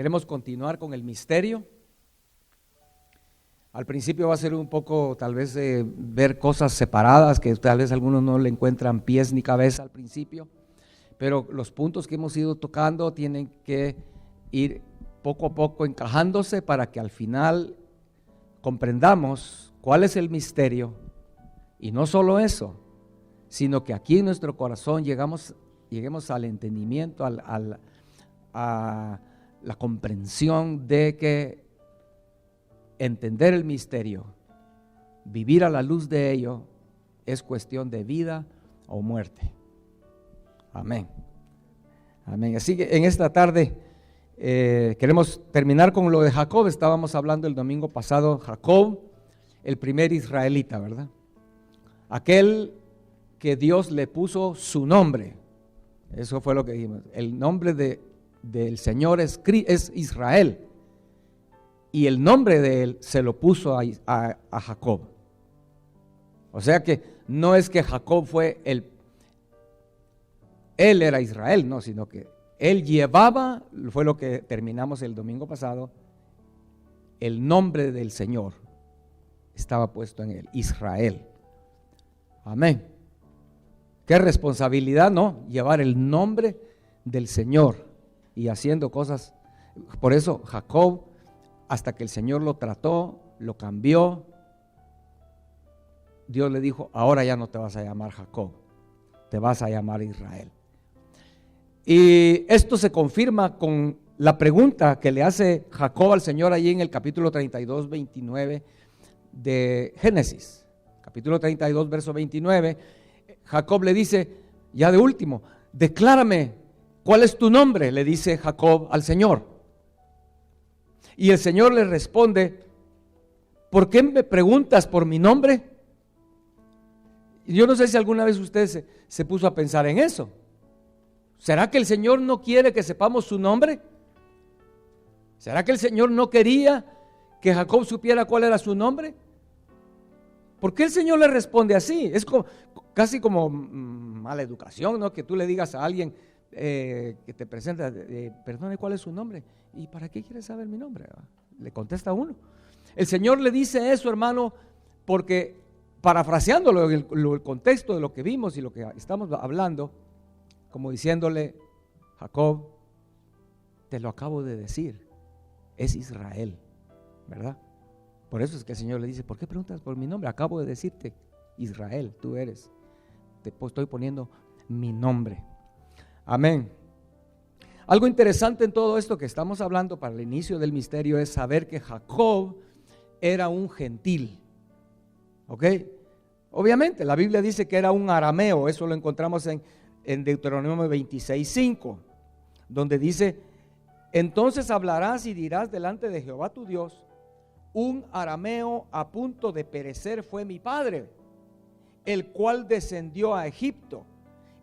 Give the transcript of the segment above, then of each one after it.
Queremos continuar con el misterio. Al principio va a ser un poco, tal vez, ver cosas separadas, que tal vez algunos no le encuentran pies ni cabeza al principio, pero los puntos que hemos ido tocando tienen que ir poco a poco encajándose para que al final comprendamos cuál es el misterio. Y no solo eso, sino que aquí en nuestro corazón lleguemos al entendimiento, a la comprensión de que entender el misterio, vivir a la luz de ello, es cuestión de vida o muerte. Amén. Amén. Así que en esta tarde queremos terminar con lo de Jacob. Estábamos hablando el domingo pasado, Jacob, el primer israelita, ¿verdad? Aquel que Dios le puso su nombre. Eso fue lo que dijimos. El nombre del Señor es Israel. Y el nombre de él se lo puso a Jacob. O sea que no es que Jacob él era Israel, no, sino que él llevaba, fue lo que terminamos el domingo pasado, el nombre del Señor estaba puesto en él, Israel. Amén. Qué responsabilidad, ¿no? Llevar el nombre del Señor y haciendo cosas. Por eso Jacob, hasta que el Señor lo trató, lo cambió, Dios le dijo: ahora ya no te vas a llamar Jacob, te vas a llamar Israel. Y esto se confirma con la pregunta que le hace Jacob al Señor allí en el capítulo 32, 29 de Génesis. Capítulo 32, verso 29, Jacob le dice, ya de último: declárame, ¿cuál es tu nombre?, le dice Jacob al Señor. Y el Señor le responde: ¿por qué me preguntas por mi nombre? Y yo no sé si alguna vez usted se puso a pensar en eso. ¿Será que el Señor no quiere que sepamos su nombre? ¿Será que el Señor no quería que Jacob supiera cuál era su nombre? ¿Por qué el Señor le responde así? Es casi como mala educación, ¿no? Que tú le digas a alguien que te presenta, perdone, ¿cuál es su nombre? ¿Y para qué quiere saber mi nombre? Le contesta uno. El Señor le dice eso, hermano, porque, parafraseándolo el contexto de lo que vimos y lo que estamos hablando, como diciéndole: Jacob, te lo acabo de decir, es Israel, ¿verdad? Por eso es que el Señor le dice: ¿por qué preguntas por mi nombre? Acabo de decirte, Israel, tú eres. Te estoy poniendo mi nombre. Amén. Algo interesante en todo esto que estamos hablando para el inicio del misterio es saber que Jacob era un gentil. ¿Ok? Obviamente la Biblia dice que era un arameo. Eso lo encontramos en Deuteronomio 26:5, donde dice: entonces hablarás y dirás delante de Jehová tu Dios: un arameo a punto de perecer fue mi padre, el cual descendió a Egipto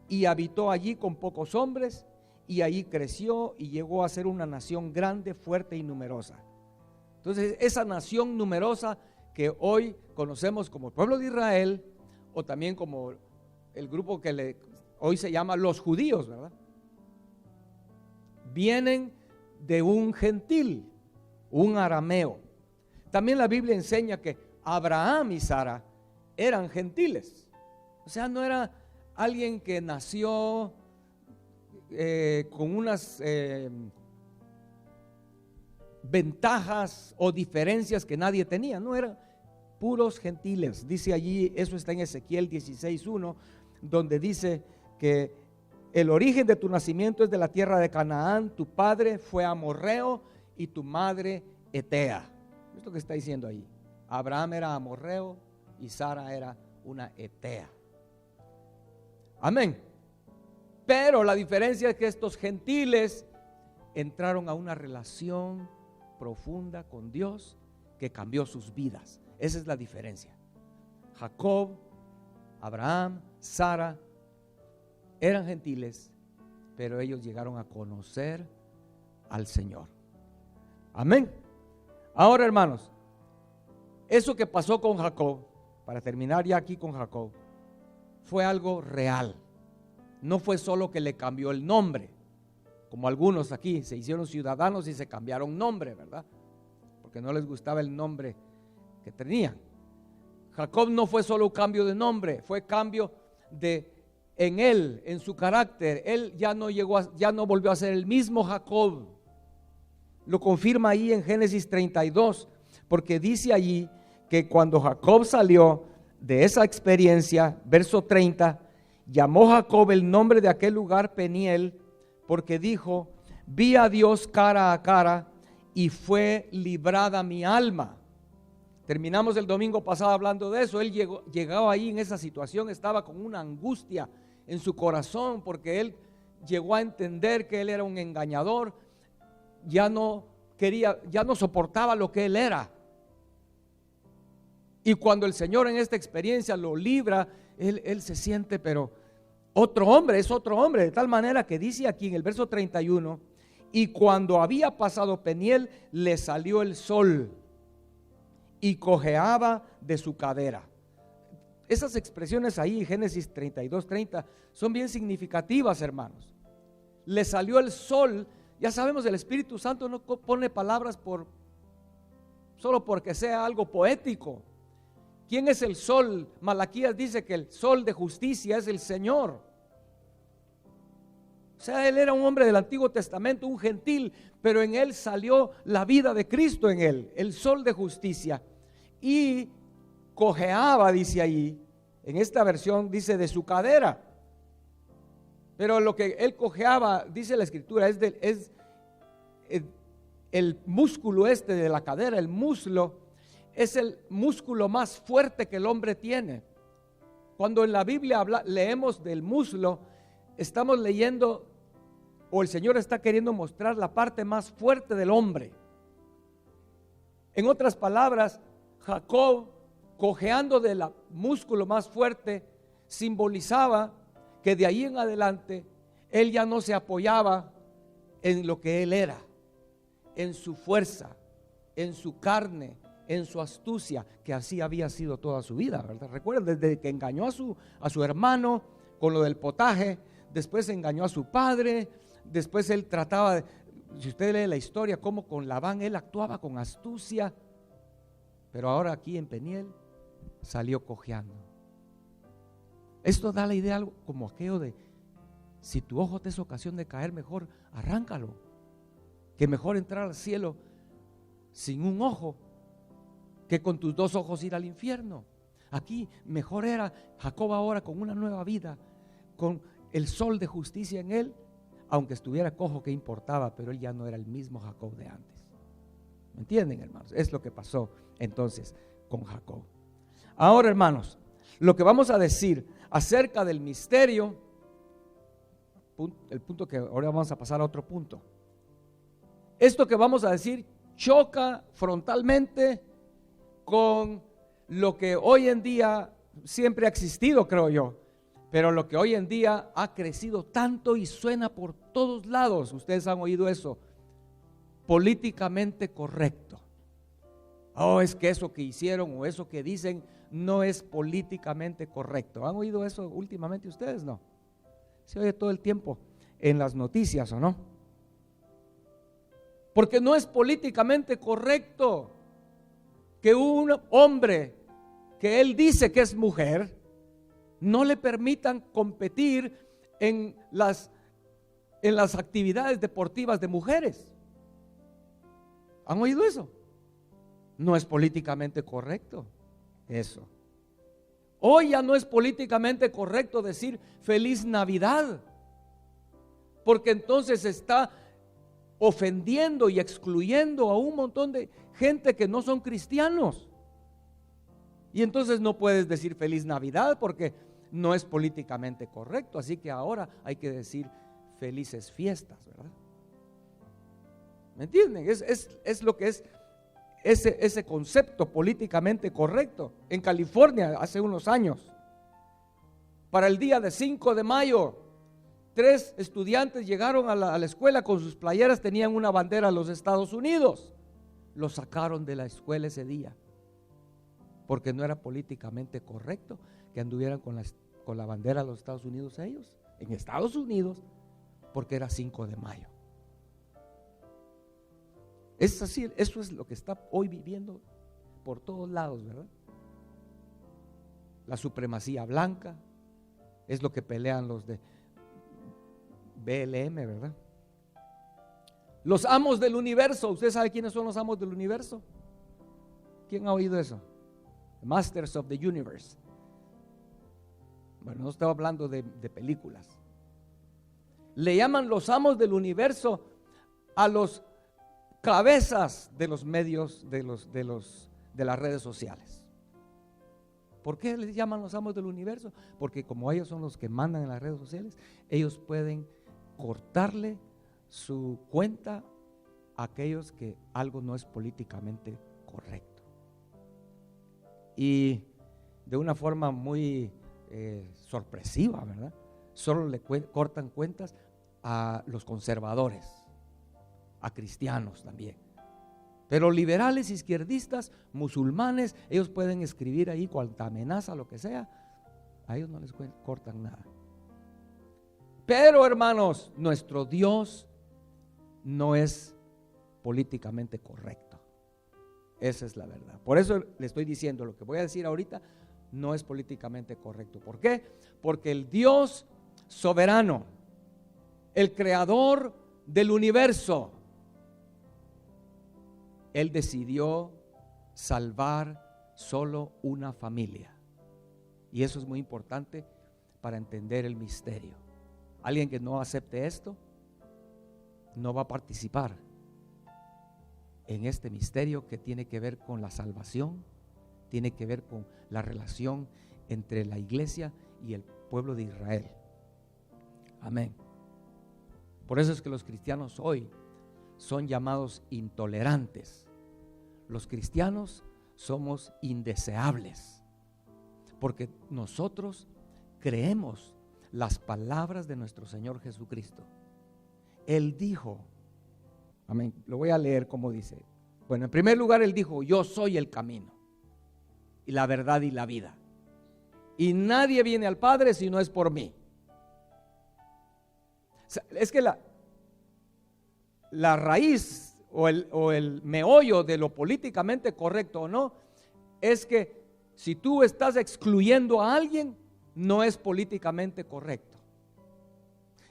y habitó allí con pocos hombres, y allí creció y llegó a ser una nación grande, fuerte y numerosa. Entonces, esa nación numerosa que hoy conocemos como el pueblo de Israel, o también como el grupo que hoy se llama los judíos, ¿verdad?, vienen de un gentil, un arameo. También la Biblia enseña que Abraham y Sara eran gentiles. O sea, no era alguien que nació con unas ventajas o diferencias que nadie tenía. No, eran puros gentiles. Dice allí, eso está en Ezequiel 16:1, donde dice que el origen de tu nacimiento es de la tierra de Canaán, tu padre fue amorreo y tu madre etea. Es lo que está diciendo ahí. Abraham era amorreo y Sara era una etea. Amén. Pero la diferencia es que estos gentiles entraron a una relación profunda con Dios que cambió sus vidas. Esa es la diferencia. Jacob, Abraham, Sara eran gentiles, pero ellos llegaron a conocer al Señor. Amén. Ahora, hermanos, eso que pasó con Jacob, para terminar ya aquí con Jacob, fue algo real. No fue solo que le cambió el nombre, como algunos aquí se hicieron ciudadanos y se cambiaron nombre, ¿verdad? Porque no les gustaba el nombre que tenían. Jacob no fue solo un cambio de nombre, fue cambio en él, en su carácter. Él ya no volvió a ser el mismo Jacob. Lo confirma ahí en Génesis 32, porque dice allí que cuando Jacob salió de esa experiencia, verso 30, llamó Jacob el nombre de aquel lugar Peniel, porque dijo: vi a Dios cara a cara y fue librada mi alma. Terminamos el domingo pasado hablando de eso. Él llegaba ahí en esa situación, estaba con una angustia en su corazón, porque él llegó a entender que él era un engañador, ya no soportaba lo que él era. Y cuando el Señor en esta experiencia lo libra, él se siente, pero es otro hombre, de tal manera que dice aquí en el verso 31, y cuando había pasado Peniel, le salió el sol y cojeaba de su cadera. Esas expresiones ahí, Génesis 32:30, son bien significativas, hermanos. Le salió el sol. Ya sabemos, el Espíritu Santo no pone palabras solo porque sea algo poético. ¿Quién es el sol? Malaquías dice que el sol de justicia es el Señor. O sea, él era un hombre del Antiguo Testamento, un gentil, pero en él salió la vida de Cristo en él, el sol de justicia. Y cojeaba, dice ahí, en esta versión dice de su cadera. Pero lo que él cojeaba, dice la Escritura, es el músculo de la cadera, el muslo, es el músculo más fuerte que el hombre tiene. Cuando en la Biblia leemos del muslo, estamos leyendo, o el Señor está queriendo mostrar la parte más fuerte del hombre. En otras palabras, Jacob, cojeando del músculo más fuerte, simbolizaba que de ahí en adelante él ya no se apoyaba en lo que él era, en su fuerza, en su carne, en su astucia, que así había sido toda su vida, ¿verdad? Recuerden, desde que engañó a su hermano con lo del potaje, después engañó a su padre, después él trataba si usted lee la historia, cómo con Labán él actuaba con astucia, pero ahora aquí en Peniel salió cojeando. Esto da la idea algo como aquello de: si tu ojo te es ocasión de caer, mejor arráncalo, que mejor entrar al cielo sin un ojo que con tus dos ojos ir al infierno. Aquí mejor era Jacob ahora con una nueva vida, con el sol de justicia en él, aunque estuviera cojo, ¿qué importaba? Pero él ya no era el mismo Jacob de antes. ¿Me entienden, hermanos? Es lo que pasó entonces con Jacob. Ahora, hermanos, lo que vamos a decir acerca del misterio, el punto que ahora vamos a pasar a otro punto. Esto que vamos a decir choca frontalmente con lo que hoy en día siempre ha existido, creo yo, pero lo que hoy en día ha crecido tanto y suena por todos lados. Ustedes han oído eso: políticamente correcto. Oh, es que eso que hicieron o eso que dicen no es políticamente correcto. ¿Han oído eso últimamente ustedes? No. Se oye todo el tiempo en las noticias, ¿o no? Porque no es políticamente correcto que un hombre que él dice que es mujer no le permitan competir en las actividades deportivas de mujeres. ¿Han oído eso? No es políticamente correcto eso. Hoy ya no es políticamente correcto decir feliz Navidad, porque entonces está ofendiendo y excluyendo a un montón de gente que no son cristianos. Y entonces no puedes decir feliz Navidad porque no es políticamente correcto. Así que ahora hay que decir felices fiestas, ¿verdad? ¿Me entienden? Es lo que es ese concepto políticamente correcto. En California, hace unos años, para el día de 5 de mayo, 3 estudiantes llegaron a la escuela con sus playeras, tenían una bandera de los Estados Unidos. Los sacaron de la escuela ese día, porque no era políticamente correcto que anduvieran con la bandera de los Estados Unidos ellos, en Estados Unidos, porque era 5 de mayo. Es así, eso es lo que está hoy viviendo por todos lados, ¿verdad? La supremacía blanca es lo que pelean los de BLM, ¿verdad? Los amos del universo. ¿Usted sabe quiénes son los amos del universo? ¿Quién ha oído eso? Masters of the Universe. Bueno, no estaba hablando de películas. Le llaman los amos del universo a los cabezas de los medios de las redes sociales. ¿Por qué les llaman los amos del universo? Porque como ellos son los que mandan en las redes sociales, ellos pueden cortarle su cuenta a aquellos que algo no es políticamente correcto. Y de una forma muy sorpresiva, ¿verdad? Solo le cortan cuentas a los conservadores, a cristianos también. Pero liberales, izquierdistas, musulmanes, ellos pueden escribir ahí cuanta amenaza, lo que sea, a ellos no les cortan nada. Pero hermanos, nuestro Dios no es políticamente correcto. Esa es la verdad. Por eso le estoy diciendo, lo que voy a decir ahorita no es políticamente correcto. ¿Por qué? Porque el Dios soberano, el creador del universo, Él decidió salvar solo una familia. Y eso es muy importante para entender el misterio. Alguien que no acepte esto no va a participar en este misterio que tiene que ver con la salvación, tiene que ver con la relación entre la iglesia y el pueblo de Israel. Amén. Por eso es que los cristianos hoy son llamados intolerantes. Los cristianos somos indeseables, porque nosotros creemos las palabras de nuestro Señor Jesucristo. Él dijo, amén, lo voy a leer como dice. Bueno, en primer lugar Él dijo, yo soy el camino y la verdad y la vida, y nadie viene al Padre si no es por mí. Es que la raíz o el meollo de lo políticamente correcto o no es que si tú estás excluyendo a alguien, no es políticamente correcto.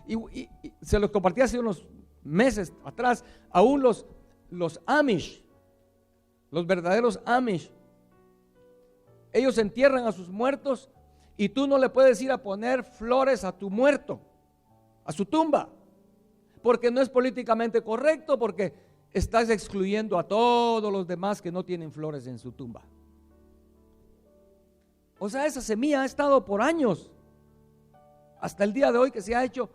Y se los compartí hace unos meses atrás. Aún los Amish, los verdaderos Amish, ellos entierran a sus muertos y tú no le puedes ir a poner flores a tu muerto, a su tumba, porque no es políticamente correcto, porque estás excluyendo a todos los demás que no tienen flores en su tumba. O sea, esa semilla ha estado por años, hasta el día de hoy que se ha hecho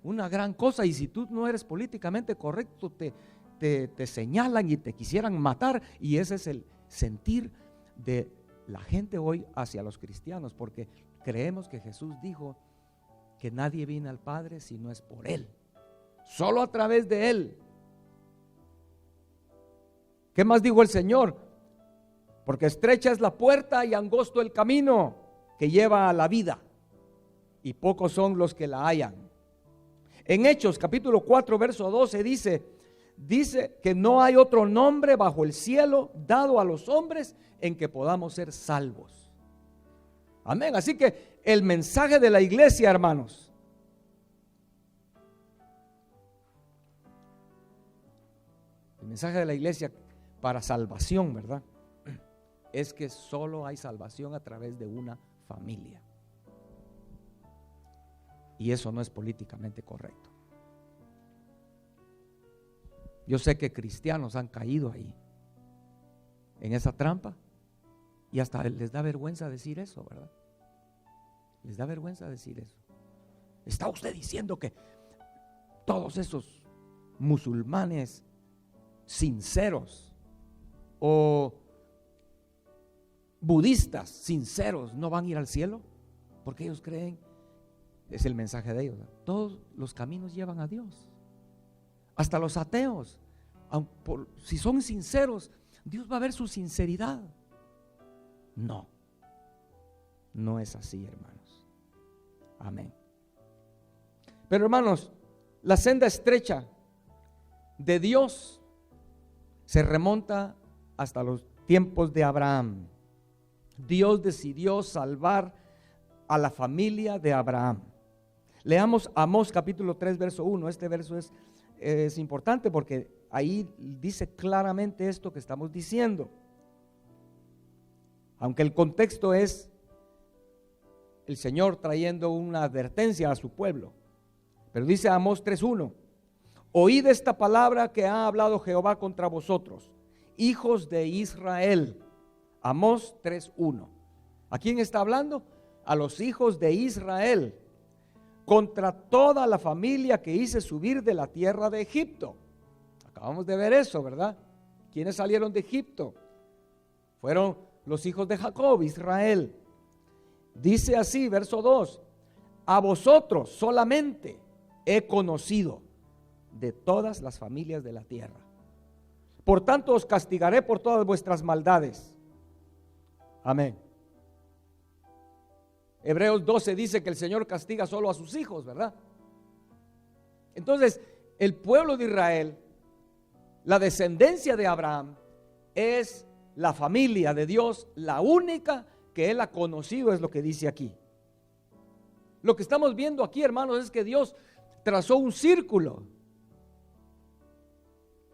una gran cosa. Y si tú no eres políticamente correcto, te señalan y te quisieran matar. Y ese es el sentir de la gente hoy hacia los cristianos, porque creemos que Jesús dijo que nadie viene al Padre si no es por Él, solo a través de Él. ¿Qué más dijo el Señor? Porque estrecha es la puerta y angosto el camino que lleva a la vida, y pocos son los que la hallan. En Hechos capítulo 4 verso 12 dice que no hay otro nombre bajo el cielo dado a los hombres en que podamos ser salvos. Amén. Así que el mensaje de la iglesia, hermanos, el mensaje de la iglesia para salvación, ¿verdad?, es que solo hay salvación a través de una familia. Y eso no es políticamente correcto. Yo sé que cristianos han caído ahí, en esa trampa, y hasta les da vergüenza decir eso, ¿verdad? Les da vergüenza decir eso. ¿Está usted diciendo que todos esos musulmanes sinceros o budistas sinceros no van a ir al cielo? Porque ellos creen, es el mensaje de ellos, ¿no?, todos los caminos llevan a Dios. Hasta los ateos, si son sinceros, Dios va a ver su sinceridad. No, no es así, hermanos. Amén. Pero hermanos, la senda estrecha de Dios se remonta hasta los tiempos de Abraham. Dios decidió salvar a la familia de Abraham. Leamos Amós capítulo 3 verso 1. Este verso es importante porque ahí dice claramente esto que estamos diciendo. Aunque el contexto es el Señor trayendo una advertencia a su pueblo. Pero dice Amós 3:1: oíd esta palabra que ha hablado Jehová contra vosotros, hijos de Israel. Amós 3:1. ¿A quién está hablando? A los hijos de Israel, contra toda la familia que hice subir de la tierra de Egipto. Acabamos de ver eso, ¿verdad? ¿Quiénes salieron de Egipto? Fueron los hijos de Jacob, Israel. Dice así, verso 2: a vosotros solamente he conocido de todas las familias de la tierra. Por tanto os castigaré por todas vuestras maldades. Amén. Hebreos 12 dice que el Señor castiga solo a sus hijos, ¿verdad? Entonces, el pueblo de Israel, la descendencia de Abraham, es la familia de Dios, la única que Él ha conocido, es lo que dice aquí. Lo que estamos viendo aquí, hermanos, es que Dios trazó un círculo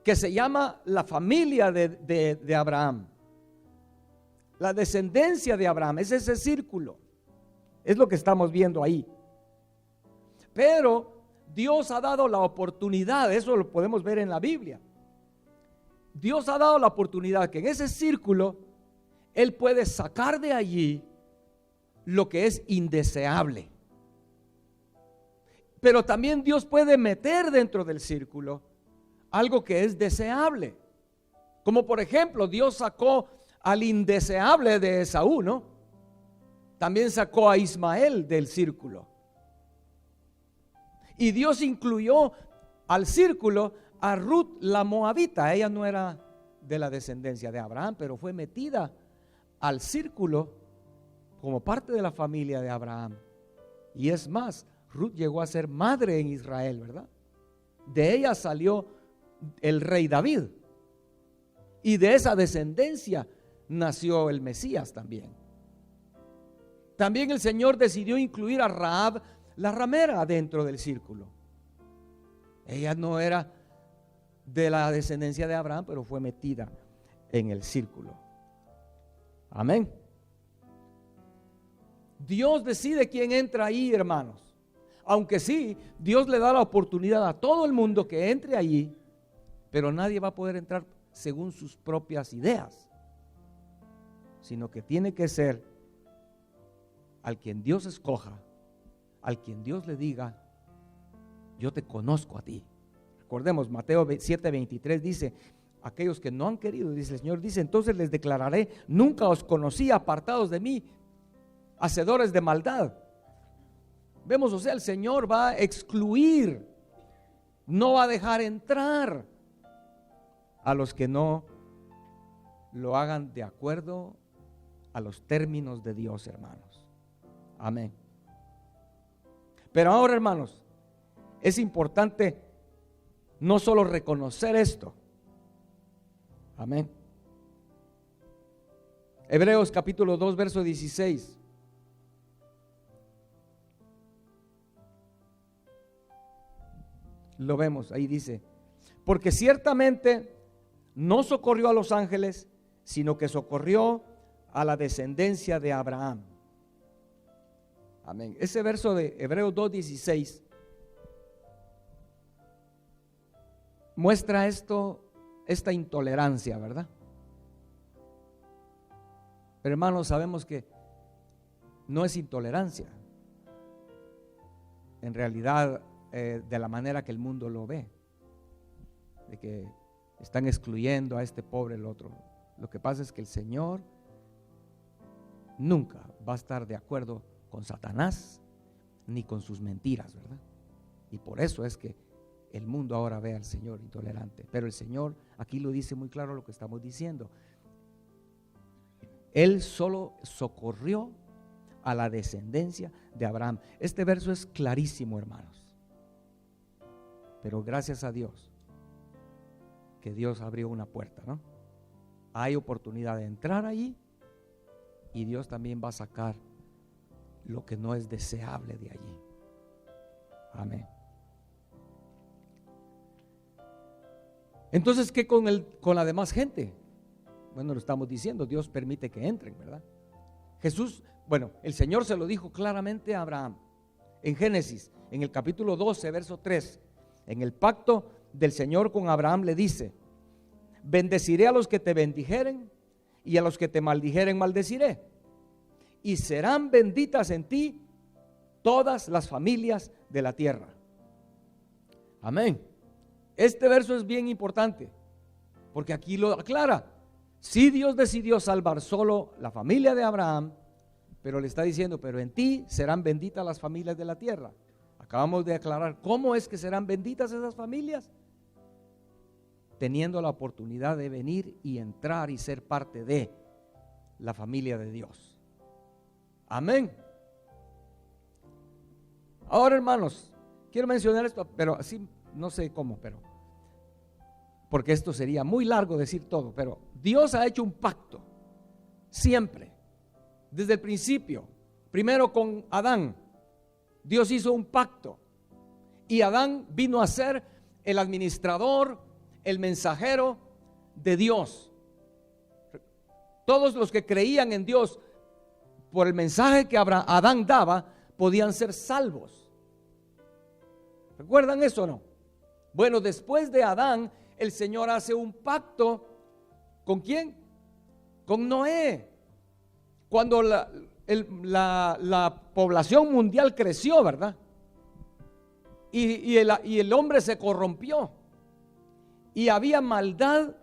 que se llama la familia de Abraham. La descendencia de Abraham es ese círculo. Es lo que estamos viendo ahí. Pero Dios ha dado la oportunidad, eso lo podemos ver en la Biblia. Dios ha dado la oportunidad que en ese círculo Él puede sacar de allí lo que es indeseable. Pero también Dios puede meter dentro del círculo algo que es deseable. Como por ejemplo, Dios sacó al indeseable de Esaú, ¿no? También sacó a Ismael del círculo. Y Dios incluyó al círculo a Ruth la moabita. Ella no era de la descendencia de Abraham, pero fue metida al círculo como parte de la familia de Abraham. Y es más, Ruth llegó a ser madre en Israel, ¿verdad? De ella salió el rey David. Y de esa descendencia nació el Mesías también. También el Señor decidió incluir a Rahab, la ramera, dentro del círculo. Ella no era de la descendencia de Abraham, pero fue metida en el círculo. Amén. Dios decide quién entra ahí, hermanos. Aunque sí, Dios le da la oportunidad a todo el mundo que entre allí, pero nadie va a poder entrar según sus propias ideas, sino que tiene que ser al quien Dios escoja, al quien Dios le diga: yo te conozco a ti. Recordemos, Mateo 7:23 dice: aquellos que no han querido, dice el Señor, dice: entonces les declararé, nunca os conocí, apartados de mí, hacedores de maldad. Vemos, o sea, el Señor va a excluir, no va a dejar entrar a los que no lo hagan de acuerdo a los términos de Dios, hermanos. Amén. Pero ahora, hermanos, es importante no solo reconocer esto. Amén. Hebreos capítulo 2 verso 16. Lo vemos, ahí dice: porque ciertamente no socorrió a los ángeles, sino que socorrió a la descendencia de Abraham. Amén. Ese verso de Hebreos 2:16 muestra esta intolerancia, ¿verdad? Pero hermanos, sabemos que no es intolerancia. En realidad, de la manera que el mundo lo ve, de que están excluyendo a este pobre, el otro. Lo que pasa es que el Señor nunca va a estar de acuerdo con Satanás ni con sus mentiras, ¿verdad? Y por eso es que el mundo ahora ve al Señor intolerante. Pero el Señor aquí lo dice muy claro lo que estamos diciendo. Él solo socorrió a la descendencia de Abraham. Este verso es clarísimo, hermanos. Pero gracias a Dios, porque Dios abrió una puerta, ¿no? Hay oportunidad de entrar allí y Dios también va a sacar lo que no es deseable de allí. Amén. Entonces, ¿qué con la demás gente? Bueno, lo estamos diciendo, Dios permite que entren, ¿verdad? Jesús, bueno, el Señor se lo dijo claramente a Abraham en Génesis, en el capítulo 12, verso 3. En el pacto del Señor con Abraham le dice: bendeciré a los que te bendijeren y a los que te maldijeren maldeciré, y serán benditas en ti todas las familias de la tierra. Amén. Este verso es bien importante porque aquí lo aclara. Sí, Dios decidió salvar solo la familia de Abraham, pero le está diciendo: pero en ti serán benditas las familias de la tierra. Acabamos de aclarar cómo es que serán benditas esas familias: teniendo la oportunidad de venir y entrar y ser parte de la familia de Dios. Amén. Ahora, hermanos, quiero mencionar esto, pero así no sé cómo, pero porque esto sería muy largo decir todo, pero Dios ha hecho un pacto siempre, desde el principio. Primero con Adán, Dios hizo un pacto y Adán vino a ser el administrador, el mensajero de Dios. Todos los que creían en Dios por el mensaje que Adán daba podían ser salvos. ¿Recuerdan eso o no? Bueno, después de Adán, el Señor hace un pacto. ¿Con quién? Con Noé. Cuando la población mundial creció, ¿verdad? Y el hombre se corrompió. Y había maldad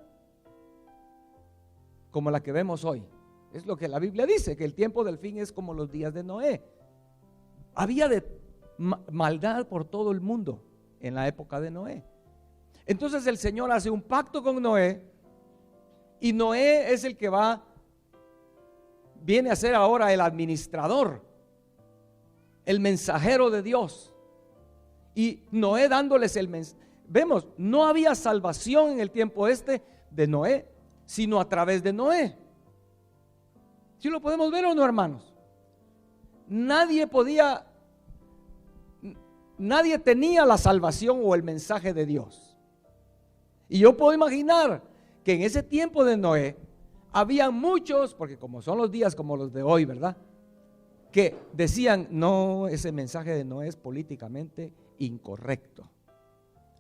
como la que vemos hoy. Es lo que la Biblia dice, que el tiempo del fin es como los días de Noé. Había maldad por todo el mundo en la época de Noé. Entonces el Señor hace un pacto con Noé, y Noé es el que viene a ser ahora el administrador, el mensajero de Dios. Y Noé dándoles el mensaje. Vemos, no había salvación en el tiempo de Noé, sino a través de Noé. ¿Sí lo podemos ver o no, hermanos? Nadie tenía la salvación o el mensaje de Dios. Y yo puedo imaginar que en ese tiempo de Noé había muchos, porque como son los días como los de hoy, ¿verdad?, que decían: no, ese mensaje de Noé es políticamente incorrecto,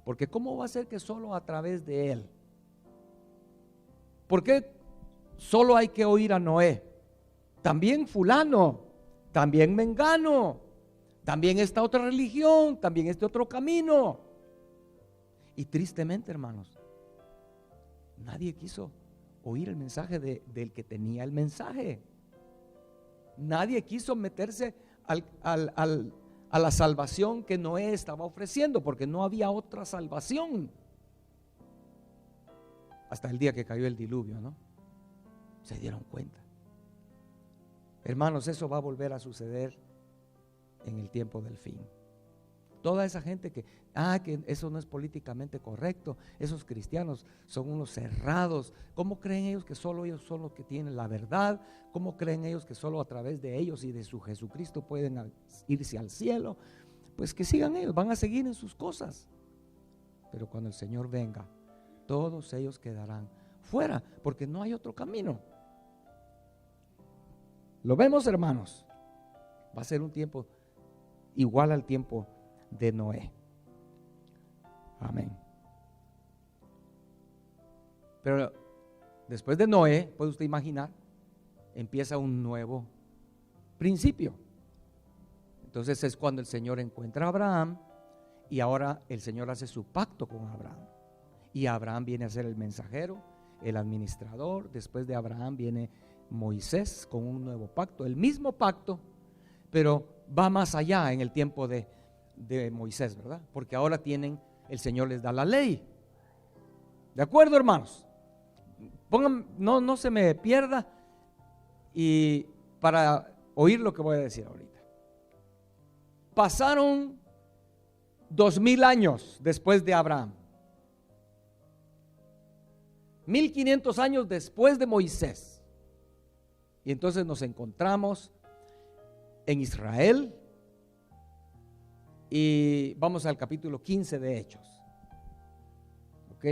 porque ¿cómo va a ser que solo a través de él? ¿Por qué solo hay que oír a Noé? También fulano, también mengano, también esta otra religión, también este otro camino. Y tristemente, hermanos, nadie quiso oír el mensaje del que tenía el mensaje. Nadie quiso meterse a la salvación que Noé estaba ofreciendo, porque no había otra salvación. Hasta el día que cayó el diluvio, ¿no? Se dieron cuenta. Hermanos, eso va a volver a suceder en el tiempo del fin. Toda esa gente que eso no es políticamente correcto, esos cristianos son unos cerrados. ¿Cómo creen ellos que solo ellos son los que tienen la verdad? ¿Cómo creen ellos que solo a través de ellos y de su Jesucristo pueden irse al cielo? Pues que sigan ellos, van a seguir en sus cosas. Pero cuando el Señor venga, todos ellos quedarán fuera, porque no hay otro camino. ¿Lo vemos, hermanos? Va a ser un tiempo igual al tiempo de Noé. Amén. Pero después de Noé, puede usted imaginar, empieza un nuevo principio. Entonces es cuando el Señor encuentra a Abraham, y ahora el Señor hace su pacto con Abraham. Y Abraham viene a ser el mensajero, el administrador. Después de Abraham viene Moisés con un nuevo pacto, el mismo pacto, pero va más allá en el tiempo de Moisés, ¿verdad? Porque ahora el Señor les da la ley. ¿De acuerdo, hermanos? No se me pierda y para oír lo que voy a decir ahorita. Pasaron 2000 años después de Abraham. 1500 años después de Moisés. Y entonces nos encontramos en Israel y vamos al capítulo 15 de Hechos. ¿Ok?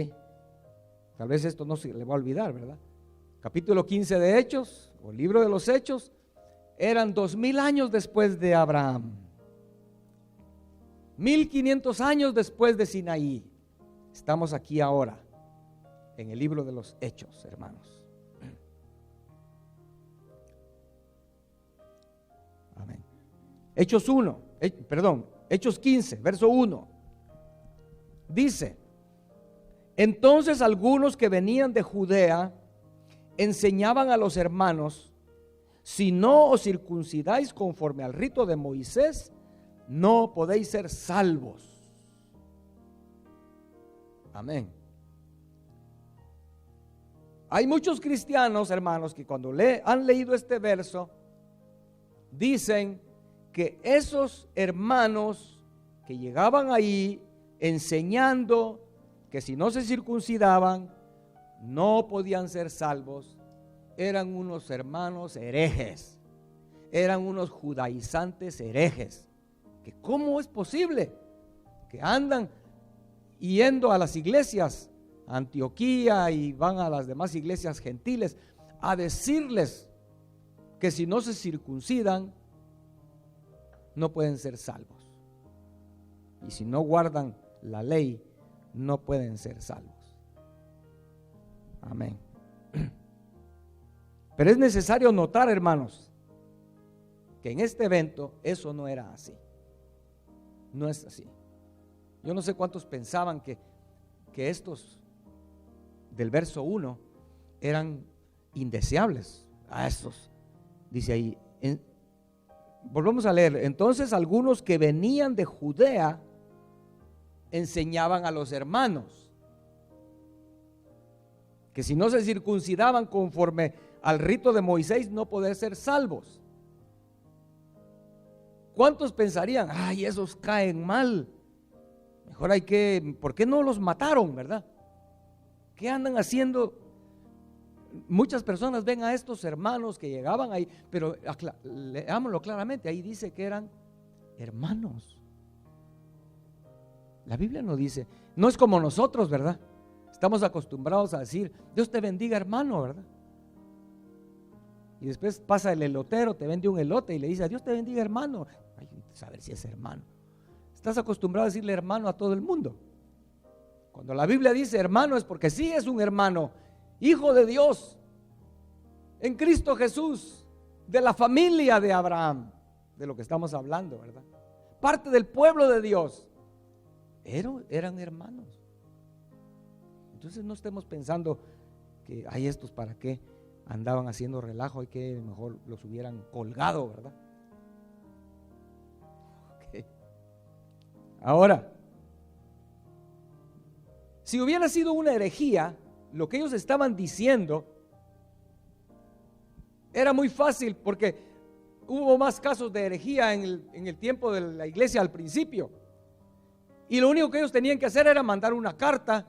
Tal vez esto no se le va a olvidar, ¿verdad? Capítulo 15 de Hechos, o libro de los Hechos, eran 2000 años después de Abraham. 1500 años después de Sinaí. Estamos aquí ahora, en el libro de los Hechos, hermanos. Amén. Hechos 15, verso 1. Dice: entonces algunos que venían de Judea enseñaban a los hermanos: si no os circuncidáis conforme al rito de Moisés, no podéis ser salvos. Amén. Hay muchos cristianos, hermanos, que cuando han leído este verso, dicen que esos hermanos que llegaban ahí enseñando que si no se circuncidaban, no podían ser salvos, eran unos hermanos herejes, eran unos judaizantes herejes. Que ¿cómo es posible que andan yendo a las iglesias, a Antioquía, y van a las demás iglesias gentiles a decirles que si no se circuncidan no pueden ser salvos, y si no guardan la ley no pueden ser salvos? Amén. Pero es necesario notar, hermanos, que en este evento eso no era así. No es así. Yo no sé cuántos pensaban que estos del verso 1 eran indeseables. A estos, dice ahí. Volvemos a leer. Entonces algunos que venían de Judea enseñaban a los hermanos que si no se circuncidaban conforme al rito de Moisés, no poder ser salvos. ¿Cuántos pensarían: ay, esos caen mal, mejor ¿por qué no los mataron, verdad? ¿Qué andan haciendo? Muchas personas ven a estos hermanos que llegaban ahí, pero leámoslo claramente, ahí dice que eran hermanos. La Biblia no dice, no es como nosotros, ¿verdad? Estamos acostumbrados a decir: Dios te bendiga, hermano, ¿verdad? Y después pasa el elotero, te vende un elote y le dice: Dios te bendiga, hermano. Ay, saber si es hermano. Estás acostumbrado a decirle hermano a todo el mundo. Cuando la Biblia dice hermano es porque sí es un hermano, hijo de Dios, en Cristo Jesús, de la familia de Abraham, de lo que estamos hablando, ¿verdad? Parte del pueblo de Dios. Eran hermanos. Entonces no estemos pensando que hay estos para qué andaban haciendo relajo y que mejor los hubieran colgado, ¿verdad? Okay. Ahora, si hubiera sido una herejía, lo que ellos estaban diciendo era muy fácil, porque hubo más casos de herejía en el tiempo de la iglesia al principio, y lo único que ellos tenían que hacer era mandar una carta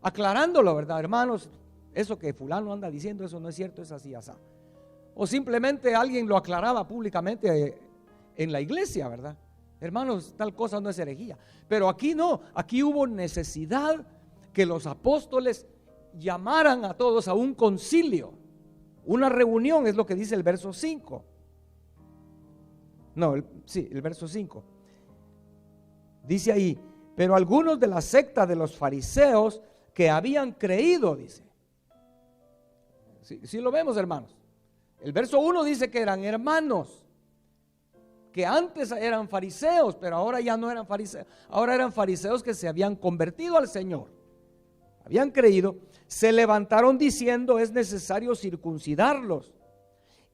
aclarándolo, ¿verdad? Hermanos, eso que fulano anda diciendo, eso no es cierto, es así, así. O simplemente alguien lo aclaraba públicamente en la iglesia, ¿verdad? Hermanos, tal cosa no es herejía. Pero aquí no, aquí hubo necesidad que los apóstoles llamaran a todos a un concilio, una reunión, es lo que dice el verso 5. No, el verso 5. Dice ahí: pero algunos de la secta de los fariseos que habían creído, dice. Sí lo vemos, hermanos. El verso 1 dice que eran hermanos, que antes eran fariseos, pero ahora ya no eran fariseos. Ahora eran fariseos que se habían convertido al Señor, habían creído. Se levantaron diciendo: es necesario circuncidarlos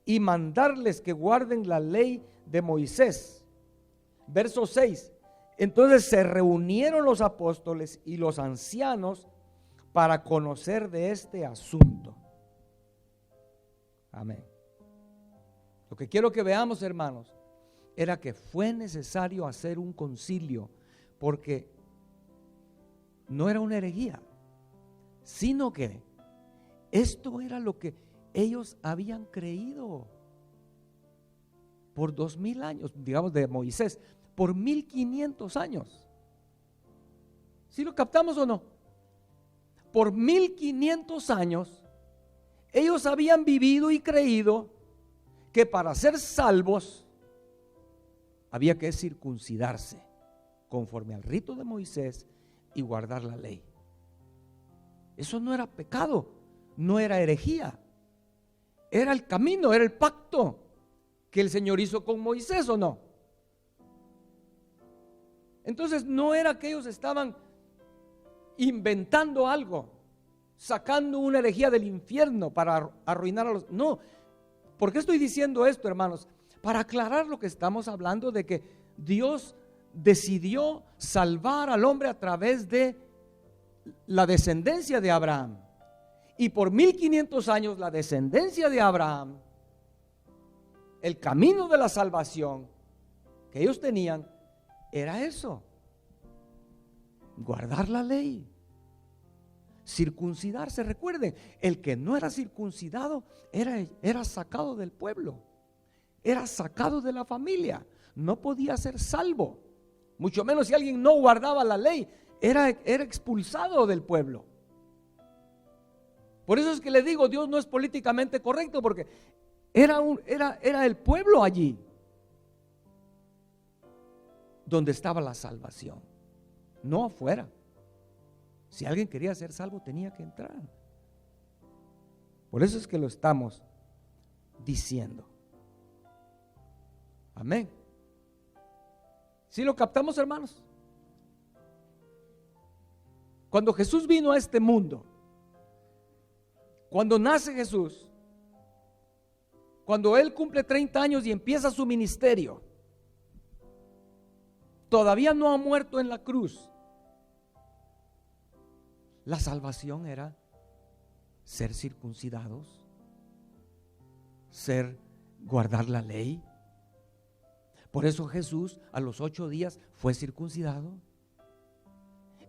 y mandarles que guarden la ley de Moisés. Verso 6. Entonces se reunieron los apóstoles y los ancianos para conocer de este asunto. Amén. Lo que quiero que veamos, hermanos, era que fue necesario hacer un concilio, porque no era una herejía, sino que Esto era lo que ellos habían creído por 2000 años, digamos de Moisés, por 1500 años. ¿Sí lo captamos o no? Por 1500 años ellos habían vivido y creído que para ser salvos había que circuncidarse conforme al rito de Moisés y guardar la ley. Eso no era pecado, no era herejía, era el camino, era el pacto que el Señor hizo con Moisés, ¿o no? Entonces no era que ellos estaban inventando algo, sacando una herejía del infierno para arruinar a los... No, ¿por qué estoy diciendo esto, hermanos? Para aclarar lo que estamos hablando de que Dios decidió salvar al hombre a través de la descendencia de Abraham. Y por 1500 años la descendencia de Abraham, el camino de la salvación que ellos tenían era eso: guardar la ley, circuncidarse. Recuerden, el que no era circuncidado era sacado del pueblo, era sacado de la familia, no podía ser salvo. Mucho menos si alguien no guardaba la ley, era expulsado del pueblo. Por eso es que le digo, Dios no es políticamente correcto, porque era el pueblo allí donde estaba la salvación, no afuera. Si alguien quería ser salvo, tenía que entrar. Por eso es que lo estamos diciendo. Amén. ¿Sí lo captamos, hermanos? Cuando Jesús vino a este mundo, cuando nace Jesús, cuando Él cumple 30 años y empieza su ministerio, todavía no ha muerto en la cruz. La salvación era ser circuncidados, guardar la ley. Por eso Jesús a los 8 días fue circuncidado.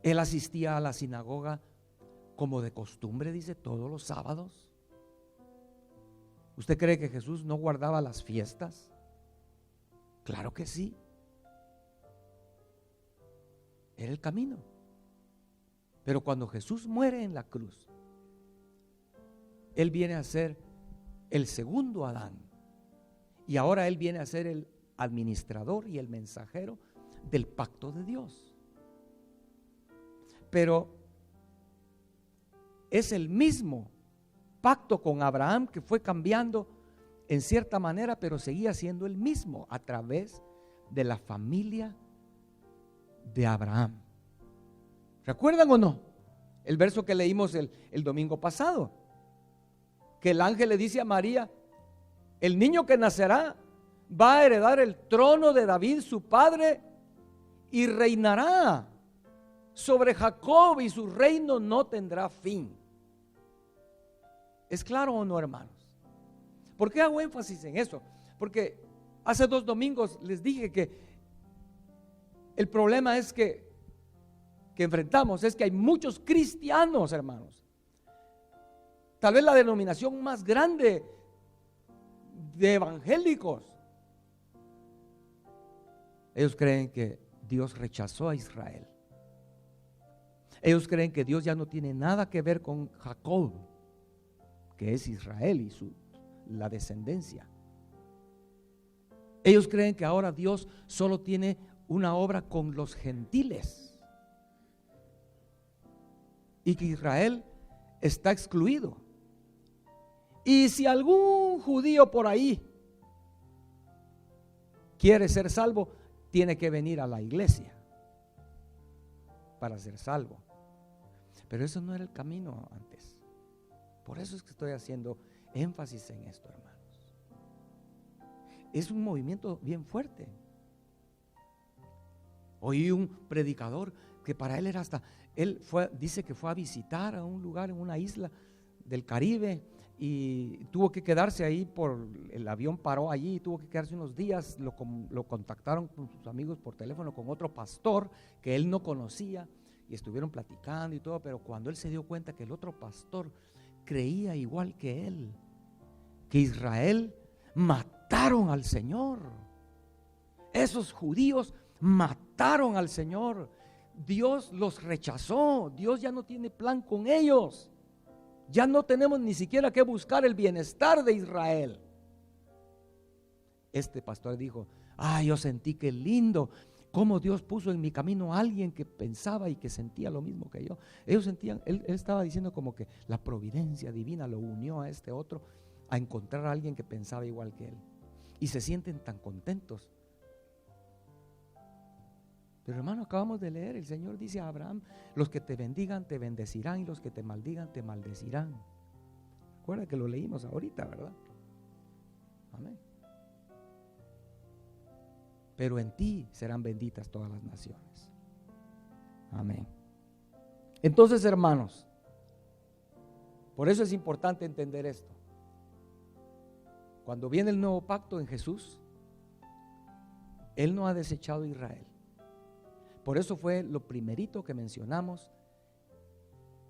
Él asistía a la sinagoga como de costumbre, dice, todos los sábados. ¿Usted cree que Jesús no guardaba las fiestas? Claro que sí. Era el camino. Pero cuando Jesús muere en la cruz, Él viene a ser el segundo Adán. Y ahora Él viene a ser el administrador y el mensajero del pacto de Dios. Pero es el mismo pacto con Abraham que fue cambiando en cierta manera, pero seguía siendo el mismo a través de la familia de Abraham. ¿Recuerdan o no? El verso que leímos el domingo pasado, que el ángel le dice a María: el niño que nacerá va a heredar el trono de David su padre y reinará sobre Jacob, y su reino no tendrá fin. ¿Es claro o no, hermanos? ¿Por qué hago énfasis en eso? Porque hace 2 domingos les dije que el problema es que enfrentamos es que hay muchos cristianos, hermanos. Tal vez la denominación más grande de evangélicos. Ellos creen que Dios rechazó a Israel. Ellos creen que Dios ya no tiene nada que ver con Jacob, que es Israel y la descendencia. Ellos creen que ahora Dios solo tiene una obra con los gentiles y que Israel está excluido. Y si algún judío por ahí quiere ser salvo, tiene que venir a la iglesia para ser salvo. Pero eso no era el camino antes. Por eso es que estoy haciendo énfasis en esto, hermanos. Es un movimiento bien fuerte. Oí un predicador que para él era dice que fue a visitar a un lugar en una isla del Caribe y tuvo que quedarse ahí, el avión paró allí y tuvo que quedarse unos días. Lo contactaron con sus amigos por teléfono con otro pastor que él no conocía y estuvieron platicando y todo, pero cuando él se dio cuenta que el otro pastor creía igual que él, que Israel mataron al Señor. Esos judíos mataron al Señor. Dios los rechazó. Dios ya no tiene plan con ellos. Ya no tenemos ni siquiera que buscar el bienestar de Israel. Este pastor dijo: yo sentí que lindo cómo Dios puso en mi camino a alguien que pensaba y que sentía lo mismo que yo. Ellos sentían, él estaba diciendo como que la providencia divina lo unió a este otro a encontrar a alguien que pensaba igual que él. Y se sienten tan contentos. Pero hermano, acabamos de leer, el Señor dice a Abraham: los que te bendigan te bendecirán y los que te maldigan te maldecirán. Recuerda que lo leímos ahorita, ¿verdad? Amén. Pero en ti serán benditas todas las naciones. Amén. Entonces, hermanos, por eso es importante entender esto. Cuando viene el nuevo pacto en Jesús, Él no ha desechado a Israel. Por eso fue lo primerito que mencionamos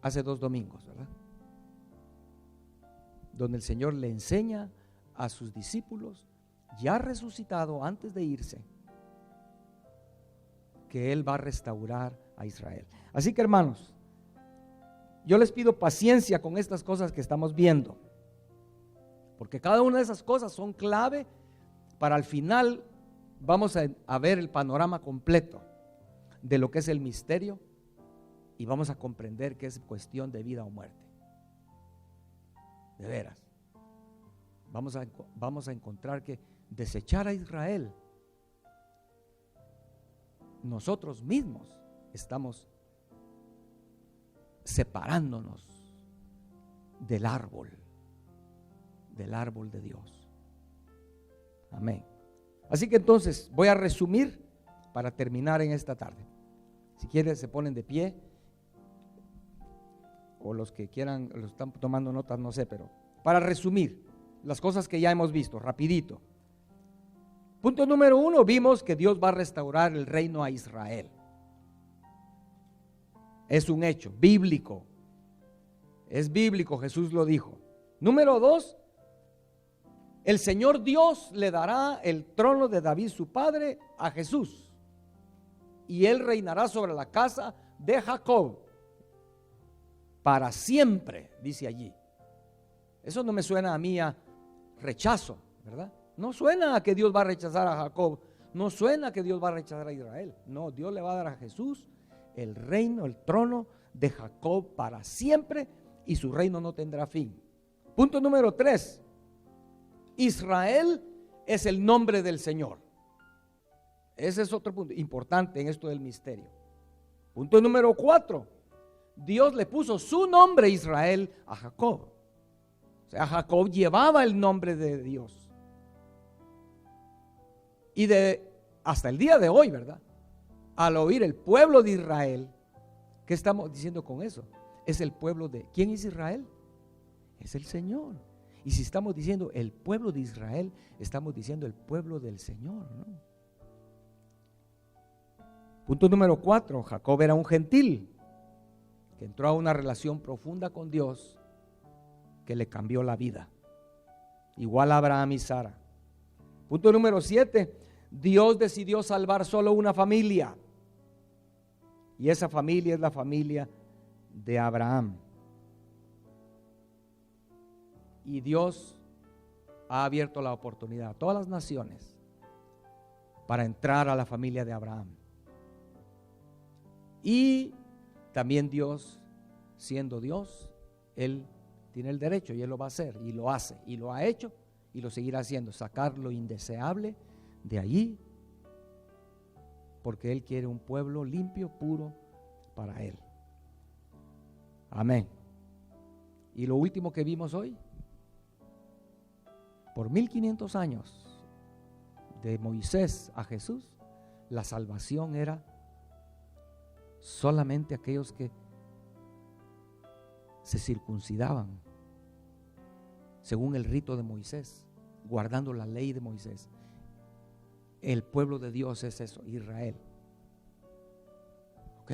hace 2 domingos, ¿verdad? Donde el Señor le enseña a sus discípulos, ya resucitado antes de irse, que Él va a restaurar a Israel. Así que, hermanos, yo les pido paciencia con estas cosas que estamos viendo, porque cada una de esas cosas son clave para al final vamos a ver el panorama completo de lo que es el misterio y vamos a comprender que es cuestión de vida o muerte. De veras. Vamos a encontrar que desechar a Israel, nosotros mismos estamos separándonos del árbol de Dios. Amén. Así que entonces voy a resumir para terminar en esta tarde. Si quieren se ponen de pie, o los que quieran, los están tomando notas, no sé, pero para resumir las cosas que ya hemos visto, rapidito. Punto número 1, vimos que Dios va a restaurar el reino a Israel. Es un hecho bíblico. Es bíblico, Jesús lo dijo. Número 2, el Señor Dios le dará el trono de David su padre a Jesús. Y Él reinará sobre la casa de Jacob para siempre, dice allí. Eso no me suena a mí a rechazo, ¿verdad? No suena a que Dios va a rechazar a Jacob, no suena a que Dios va a rechazar a Israel. No, Dios le va a dar a Jesús el reino, el trono de Jacob para siempre y su reino no tendrá fin. Punto número 3, Israel es el nombre del Señor. Ese es otro punto importante en esto del misterio. Punto número 4, Dios le puso su nombre Israel a Jacob. O sea, Jacob llevaba el nombre de Dios. Y hasta el día de hoy, ¿verdad? Al oír el pueblo de Israel, ¿qué estamos diciendo con eso? Es el pueblo de... ¿Quién es Israel? Es el Señor. Y si estamos diciendo el pueblo de Israel, estamos diciendo el pueblo del Señor, ¿no? Punto número 4, Jacob era un gentil que entró a una relación profunda con Dios que le cambió la vida. Igual a Abraham y Sara. Punto número 7, Dios decidió salvar solo una familia. Y esa familia es la familia de Abraham. Y Dios ha abierto la oportunidad a todas las naciones para entrar a la familia de Abraham. Y también Dios, siendo Dios, Él tiene el derecho y Él lo va a hacer y lo hace y lo ha hecho y lo seguirá haciendo, sacar lo indeseable de allí, porque Él quiere un pueblo limpio, puro para Él. Amén. Y lo último que vimos hoy, por 1500 años de Moisés a Jesús, la salvación era solamente aquellos que se circuncidaban según el rito de Moisés, guardando la ley de Moisés. El pueblo de Dios es eso, Israel. ¿Ok?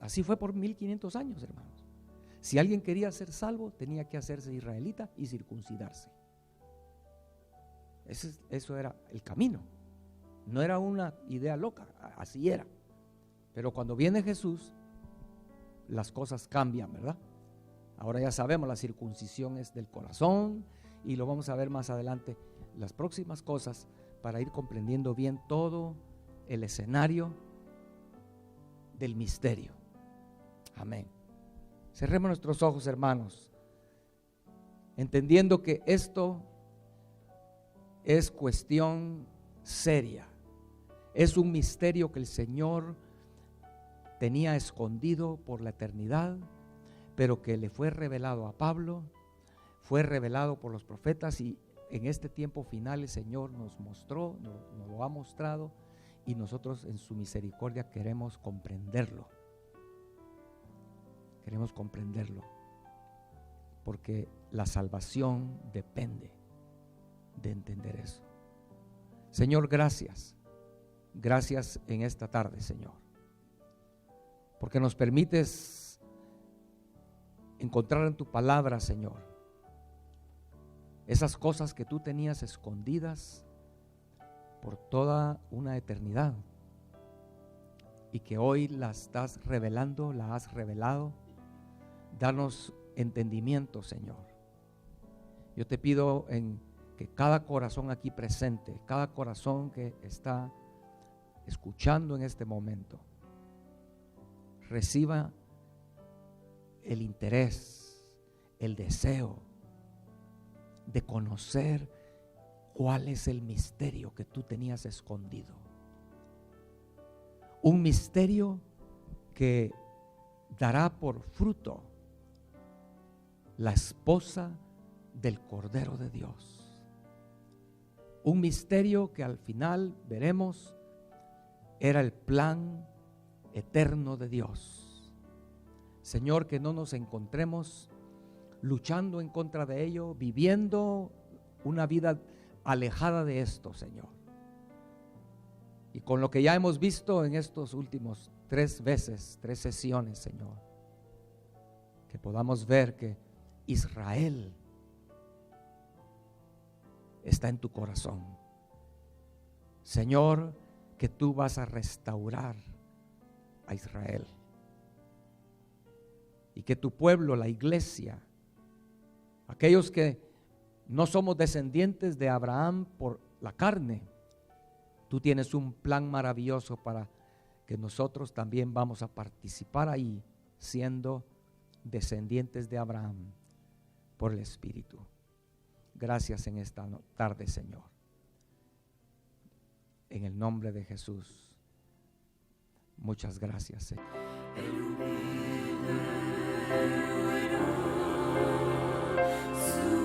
Así fue por 1500 años, hermanos. Si alguien quería ser salvo, tenía que hacerse israelita y circuncidarse. Eso era el camino. No era una idea loca, así era. Pero cuando viene Jesús, las cosas cambian, ¿verdad? Ahora ya sabemos, la circuncisión es del corazón, y lo vamos a ver más adelante, las próximas cosas, para ir comprendiendo bien todo el escenario del misterio. Amén. Cerremos nuestros ojos, hermanos, entendiendo que esto es cuestión seria. Es un misterio que el Señor tenía escondido por la eternidad, pero que le fue revelado a Pablo, fue revelado por los profetas, y en este tiempo final el Señor nos mostró, nos lo ha mostrado, y nosotros en su misericordia queremos comprenderlo. Queremos comprenderlo, porque la salvación depende de entender eso. Señor, gracias. Gracias en esta tarde, Señor, porque nos permites encontrar en tu palabra, Señor, esas cosas que tú tenías escondidas por toda una eternidad y que hoy las estás revelando, las has revelado. Danos entendimiento, Señor. Yo te pido que cada corazón aquí presente, cada corazón que está escuchando en este momento, reciba el interés, el deseo de conocer cuál es el misterio que tú tenías escondido. Un misterio que dará por fruto la esposa del Cordero de Dios. Un misterio que al final veremos era el plan eterno de Dios. Señor, que no nos encontremos luchando en contra de ello, viviendo una vida alejada de esto, Señor. Y con lo que ya hemos visto en estos últimos 3 sesiones, Señor, que podamos ver que Israel está en tu corazón. Señor, que tú vas a restaurar a Israel y que tu pueblo, la iglesia, aquellos que no somos descendientes de Abraham por la carne, tú tienes un plan maravilloso para que nosotros también vamos a participar ahí, siendo descendientes de Abraham por el Espíritu. Gracias en esta tarde, Señor. En el nombre de Jesús. Muchas gracias, Señor. Su